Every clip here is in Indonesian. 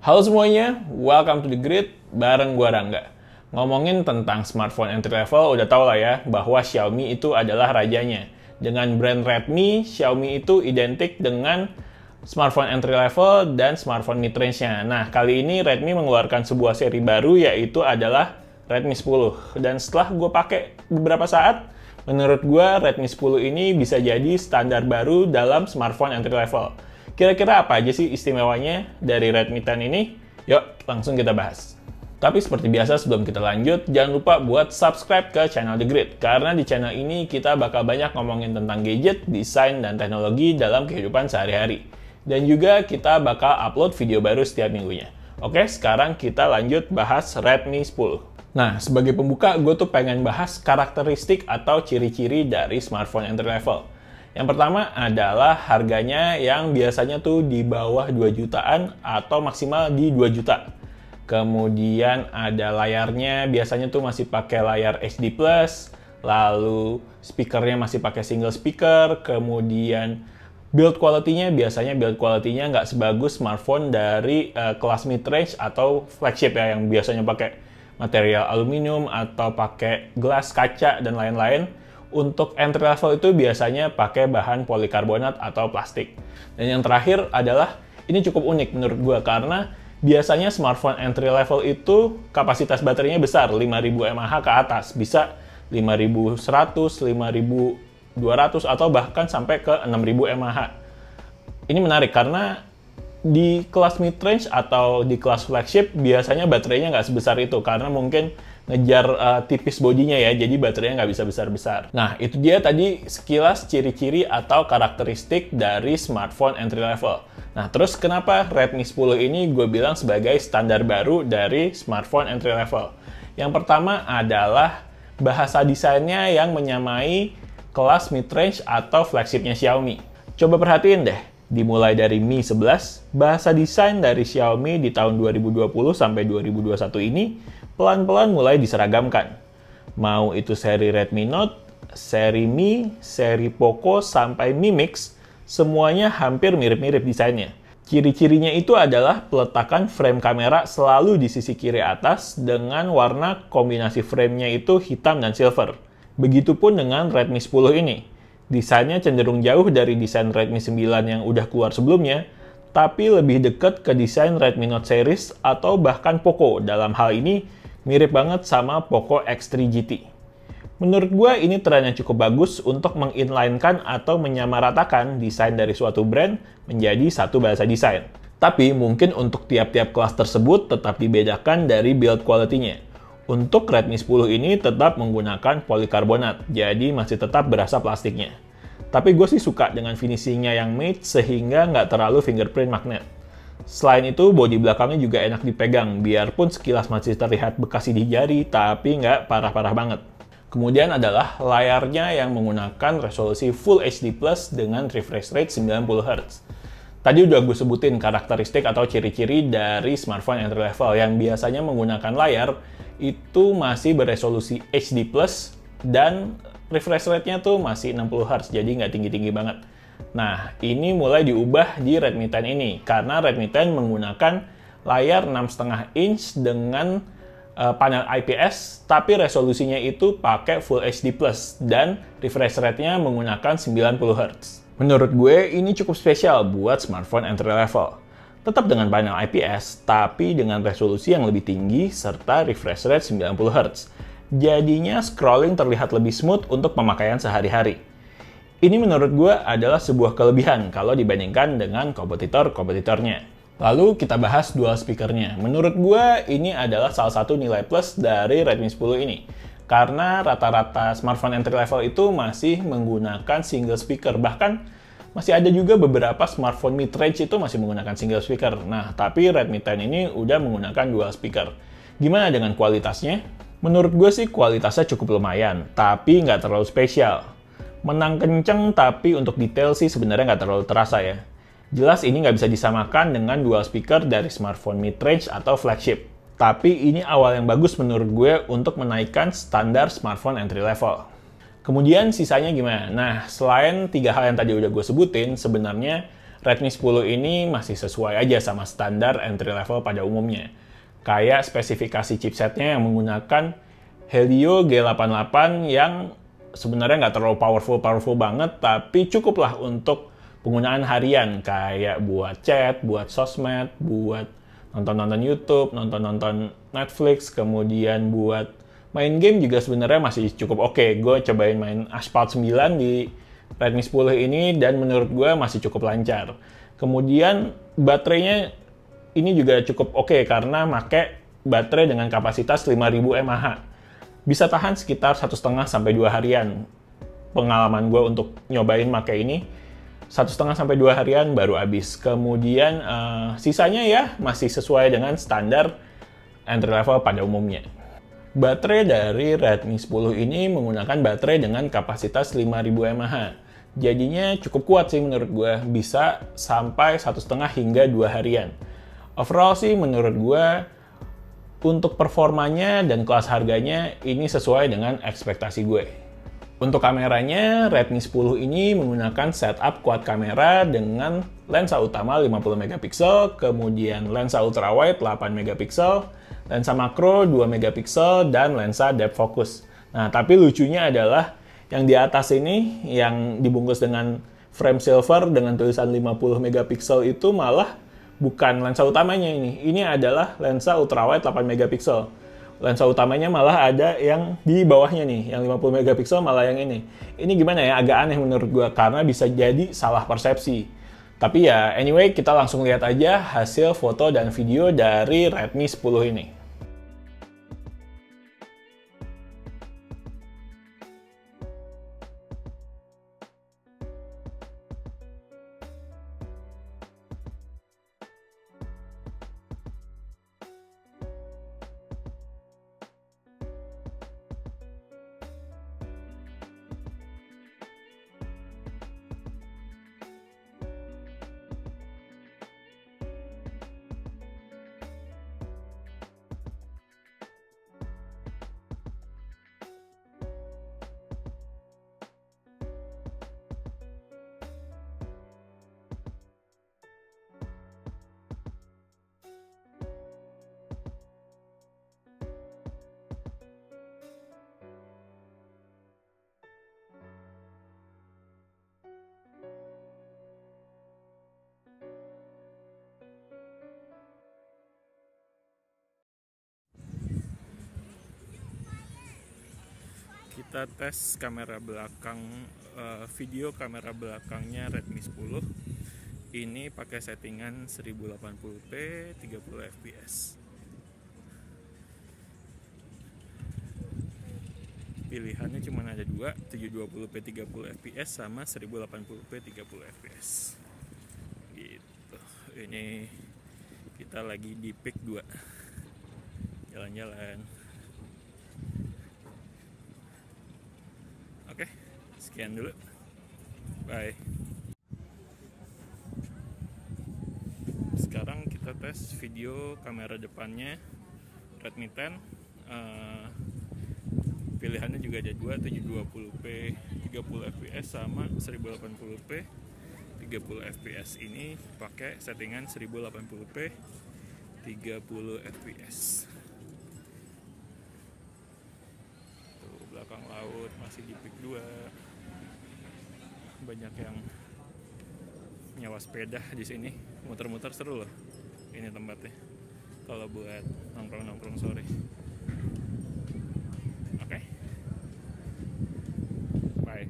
Halo semuanya, welcome to The Grid, bareng gua Rangga. Ngomongin tentang smartphone entry level, udah tau lah ya, bahwa Xiaomi itu adalah rajanya. Dengan brand Redmi, Xiaomi itu identik dengan smartphone entry level dan smartphone mid-range-nya. Nah, kali ini Redmi mengeluarkan sebuah seri baru, yaitu adalah Redmi 10. Dan setelah gue pakai beberapa saat, menurut gue Redmi 10 ini bisa jadi standar baru dalam smartphone entry level. Kira-kira apa aja sih istimewanya dari Redmi 10 ini? Yuk, langsung kita bahas. Tapi seperti biasa sebelum kita lanjut, jangan lupa buat subscribe ke channel The Grid. Karena di channel ini kita bakal banyak ngomongin tentang gadget, desain, dan teknologi dalam kehidupan sehari-hari. Dan juga kita bakal upload video baru setiap minggunya. Oke, sekarang kita lanjut bahas Redmi 10. Nah, sebagai pembuka, gue tuh pengen bahas karakteristik atau ciri-ciri dari smartphone entry level. Yang pertama adalah harganya yang biasanya tuh di bawah 2 jutaan atau maksimal di 2 juta. Kemudian ada layarnya, biasanya tuh masih pakai layar HD+, lalu speakernya masih pakai single speaker, kemudian build quality-nya biasanya nggak sebagus smartphone dari kelas mid-range atau flagship ya, yang biasanya pakai material aluminium atau pakai gelas kaca dan lain-lain. Untuk entry level itu biasanya pakai bahan polikarbonat atau plastik. Dan yang terakhir adalah, ini cukup unik menurut gue, karena biasanya smartphone entry level itu kapasitas baterainya besar, 5000 mAh ke atas. Bisa 5100, 5200, atau bahkan sampai ke 6000 mAh. Ini menarik karena di kelas mid-range atau di kelas flagship biasanya baterainya nggak sebesar itu, karena mungkin ngejar tipis bodinya ya, jadi baterainya nggak bisa besar-besar. Nah, itu dia tadi sekilas ciri-ciri atau karakteristik dari smartphone entry level. Nah, terus kenapa Redmi 10 ini gue bilang sebagai standar baru dari smartphone entry level? Yang pertama adalah bahasa desainnya yang menyamai kelas mid-range atau flagshipnya Xiaomi. Coba perhatiin deh, dimulai dari Mi 11, bahasa desain dari Xiaomi di tahun 2020 sampai 2021 ini pelan-pelan mulai diseragamkan. Mau itu seri Redmi Note, seri Mi, seri Poco, sampai Mi Mix, semuanya hampir mirip-mirip desainnya. Ciri-cirinya itu adalah peletakan frame kamera selalu di sisi kiri atas dengan warna kombinasi framenya itu hitam dan silver. Begitupun dengan Redmi 10 ini. Desainnya cenderung jauh dari desain Redmi 9 yang udah keluar sebelumnya, tapi lebih dekat ke desain Redmi Note series atau bahkan Poco. Dalam hal ini, mirip banget sama Poco X3 GT. Menurut gue ini tren yang cukup bagus untuk menginlinekan atau menyamaratakan desain dari suatu brand menjadi satu bahasa desain. Tapi mungkin untuk tiap-tiap kelas tersebut tetap dibedakan dari build quality-nya. Untuk Redmi 10 ini tetap menggunakan polikarbonat, jadi masih tetap berasa plastiknya. Tapi gue sih suka dengan finishingnya yang matte sehingga nggak terlalu fingerprint magnet. Selain itu, bodi belakangnya juga enak dipegang, biarpun sekilas masih terlihat bekas di jari, tapi nggak parah-parah banget. Kemudian adalah layarnya yang menggunakan resolusi Full HD Plus dengan refresh rate 90Hz. Tadi udah gue sebutin karakteristik atau ciri-ciri dari smartphone entry level yang biasanya menggunakan layar itu masih beresolusi HD Plus dan refresh rate-nya tuh masih 60Hz, jadi nggak tinggi-tinggi banget. Nah, ini mulai diubah di Redmi 10 ini, karena Redmi 10 menggunakan layar 6,5 inch dengan panel IPS, tapi resolusinya itu pakai Full HD Plus dan refresh rate-nya menggunakan 90Hz. Menurut gue, ini cukup spesial buat smartphone entry level. Tetap dengan panel IPS, tapi dengan resolusi yang lebih tinggi serta refresh rate 90Hz. Jadinya scrolling terlihat lebih smooth untuk pemakaian sehari-hari. Ini menurut gue adalah sebuah kelebihan kalau dibandingkan dengan kompetitor-kompetitornya. Lalu kita bahas dual speakernya. Menurut gue ini adalah salah satu nilai plus dari Redmi 10 ini. Karena rata-rata smartphone entry level itu masih menggunakan single speaker. Bahkan masih ada juga beberapa smartphone mid-range itu masih menggunakan single speaker. Nah, tapi Redmi 10 ini udah menggunakan dual speaker. Gimana dengan kualitasnya? Menurut gue sih kualitasnya cukup lumayan, tapi nggak terlalu spesial. Menang kenceng, tapi untuk detail sih sebenarnya nggak terlalu terasa ya. Jelas ini nggak bisa disamakan dengan dual speaker dari smartphone mid-range atau flagship. Tapi ini awal yang bagus menurut gue untuk menaikkan standar smartphone entry level. Kemudian sisanya gimana? Nah, selain 3 hal yang tadi udah gue sebutin, sebenarnya Redmi 10 ini masih sesuai aja sama standar entry level pada umumnya. Kayak spesifikasi chipsetnya yang menggunakan Helio G88 yang sebenarnya nggak terlalu powerful banget, tapi cukup lah untuk penggunaan harian, kayak buat chat, buat sosmed, buat nonton-nonton YouTube, nonton-nonton Netflix, kemudian buat main game juga sebenarnya masih cukup oke. Gue cobain main Asphalt 9 di Redmi 10 ini dan menurut gue masih cukup lancar. Kemudian baterainya ini juga cukup oke karena make baterai dengan kapasitas 5000 mAh. Bisa tahan sekitar 1,5 sampai 2 harian. Pengalaman gue untuk nyobain make ini 1,5 sampai 2 harian baru habis. Kemudian sisanya ya masih sesuai dengan standar entry level pada umumnya. Baterai dari Redmi 10 ini menggunakan baterai dengan kapasitas 5000 mAh. Jadinya cukup kuat sih menurut gue, bisa sampai 1,5 hingga 2 harian. Overall sih menurut gue, untuk performanya dan kelas harganya ini sesuai dengan ekspektasi gue. Untuk kameranya, Redmi 10 ini menggunakan setup quad kamera dengan lensa utama 50 megapiksel, kemudian lensa ultrawide 8 megapiksel, lensa makro 2 megapiksel, dan lensa depth focus. Nah, tapi lucunya adalah yang di atas ini, yang dibungkus dengan frame silver dengan tulisan 50 megapiksel itu malah bukan lensa utamanya ini. Ini adalah lensa ultrawide 8 megapiksel. Lensa utamanya malah ada yang di bawahnya nih, yang 50 megapiksel malah yang ini. Ini gimana ya, agak aneh menurut gua karena bisa jadi salah persepsi. Tapi ya, anyway, kita langsung lihat aja hasil foto dan video dari Redmi 10 ini. Kita tes kamera belakang, video kamera belakangnya Redmi 10. Ini pakai settingan 1080p 30 fps. Pilihannya cuma ada dua, 720p 30 fps sama 1080p 30 fps. Gitu. Ini kita lagi di peak 2. Jalan-jalan. Oke, sekian dulu. Bye. Sekarang kita tes video kamera depannya Redmi 10. Pilihannya juga ada dua, 720p 30 fps sama 1080p 30 fps. Ini pakai settingan 1080p 30 fps. Belakang laut masih di peak 2. Banyak yang nyawa sepeda di sini, muter-muter seru loh. Ini tempatnya kalau buat nongkrong-nongkrong sore. Oke. Bye.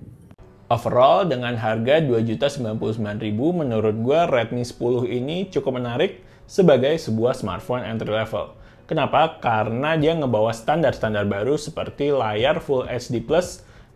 Overall dengan harga 2.099.000 menurut gue Redmi 10 ini cukup menarik sebagai sebuah smartphone entry level. Kenapa? Karena dia ngebawa standar-standar baru seperti layar Full HD+,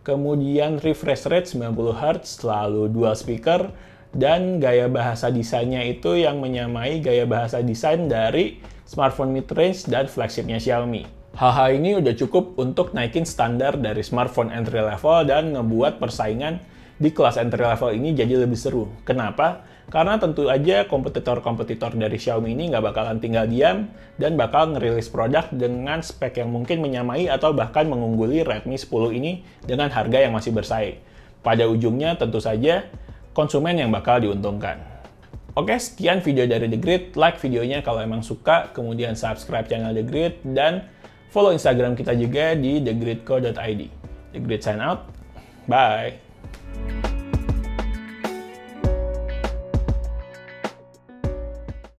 kemudian refresh rate 90Hz, lalu dual speaker, dan gaya bahasa desainnya itu yang menyamai gaya bahasa desain dari smartphone mid-range dan flagshipnya Xiaomi. Hal-hal ini udah cukup untuk naikin standar dari smartphone entry level dan ngebuat persaingan di kelas entry level ini jadi lebih seru. Kenapa? Karena tentu aja kompetitor-kompetitor dari Xiaomi ini nggak bakalan tinggal diam dan bakal ngerilis produk dengan spek yang mungkin menyamai atau bahkan mengungguli Redmi 10 ini dengan harga yang masih bersaing. Pada ujungnya tentu saja konsumen yang bakal diuntungkan. Oke, sekian video dari The Grid. Like videonya kalau emang suka, kemudian subscribe channel The Grid, dan follow Instagram kita juga di thegridco.id. The Grid sign out. Bye!